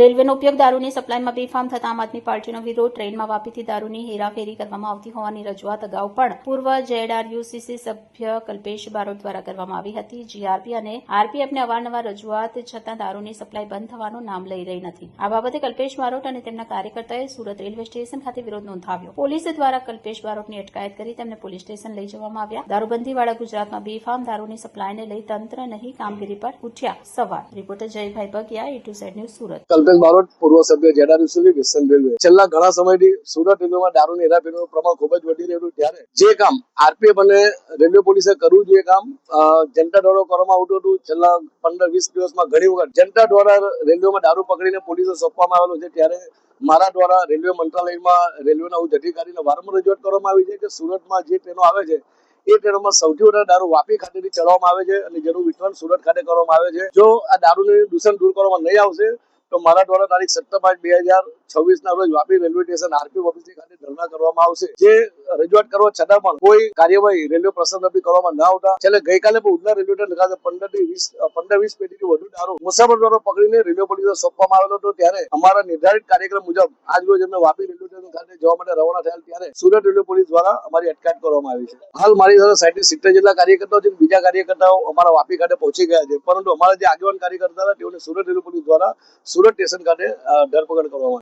રેલવેનો ઉપયોગ દારૂની સપ્લાયમાં બેફામ થતા આમ આદમી પાર્ટીનો વિરોધ. ટ્રેનમાં વાપીથી દારૂની હેરાફેરી કરવામાં આવતી હોવાની રજૂઆત અગાઉ પણ પૂર્વ ZRUCC સભ્ય કલ્પેશ બારોટ દ્વારા કરવામાં આવી હતી. GRP અને RPFને અવારનવાર રજૂઆત છતાં દારૂની સપ્લાય બંધ થવાનું નામ લઈ રહી નથી. આ બાબતે કલ્પેશ બારોટ અને તેમના કાર્યકર્તાઓએ સુરત રેલવે સ્ટેશન ખાતે વિરોધ નોંધાવ્યો. પોલીસ દ્વારા કલ્પેશ બારોટની અટકાયત કરી તેમને પોલીસ સ્ટેશન લઈ જવામાં આવ્યા. દારૂબંધીવાળા ગુજરાતમાં બેફામ દારૂની સપ્લાયને લઈ તંત્ર નહીં કામગીરી પર ઉઠ્યા સવાલ. Reporter Jaybhai Bagiya, A2Z news, Surat. Kalpesh Barot, પૂર્વ સભ્ય ZRUCC વેસ્ટર્ન રેલવે. છેલ્લા ઘણા સમયથી સુરત રેલવેમાં દારૂની હેરાફેરીનું પ્રમાણ ખૂબ જ વધી રહ્યું. ત્યારે જે કામ RPF અને રેલવે પોલીસે કરવું જોઈએ કામ જનતા દ્વારા કરવામાં આવતું હતું. છેલ્લા 15-20 દિવસમાં ઘણી વખત જનતા દ્વારા રેલવેમાં દારૂ પકડીને પોલીસે સોંપવામાં આવેલો છે. ત્યારે મારા દ્વારા રેલવે મંત્રાલયમાં રેલવેના ઉચ્ચ અધિકારીને વારંવાર રજૂઆત કરવામાં આવી છે કે સુરતમાં જે ટ્રેનો આવે છે એ ટ્રેનોમાં સૌથી વધારે દારૂ વાપી ખાતેથી ચલાવવામાં આવે છે અને જેનું વિતરણ સુરત ખાતે કરવામાં આવે છે. જો આ દારૂનું દૂષણ દૂર કરવામાં નહીં આવશે તો મારા દ્વારા તારીખ 17/5/2026 ના રોજ Vapi railway station RPF office ખાતે ધરણા કરવામાં આવશે. જે રજૂઆત કરવા છતાં પણ કોઈ કાર્યવાહી રેલવે પ્રશાસન દ્વારા કરવામાં ન આવતા છેલ્લે ગઈકાલે પણ ઉધના રેલવે સ્ટેશન ખાતે 15-20 પેટીથી વધુ દારૂ મુસાફર દ્વારા પકડીને રેલવે પોલીસે સોંપવામાં આવેલો હતો. ત્યારે અમારા નિર્ધારિત કાર્યક્રમ મુજબ આજ રોજ અમે વાપી રેલવે સ્ટેશન ખાતે જવા માટે રવાના થયા. ત્યારે સુરત રેલવે પોલીસ દ્વારા અમારી અટકાયત કરવામાં આવી છે. હાલ મારી સાથે 60-70 જેટલા કાર્યકર્તાઓ છે. બીજા કાર્યકર્તાઓ અમારા વાપી ખાતે પહોંચી ગયા છે, પરંતુ અમારા જે આગેવાન કાર્યકર્તા હતા તેઓને સુરત રેલવે પોલીસ દ્વારા સુરત સ્ટેશન ખાતે ધરપકડ કરવામાં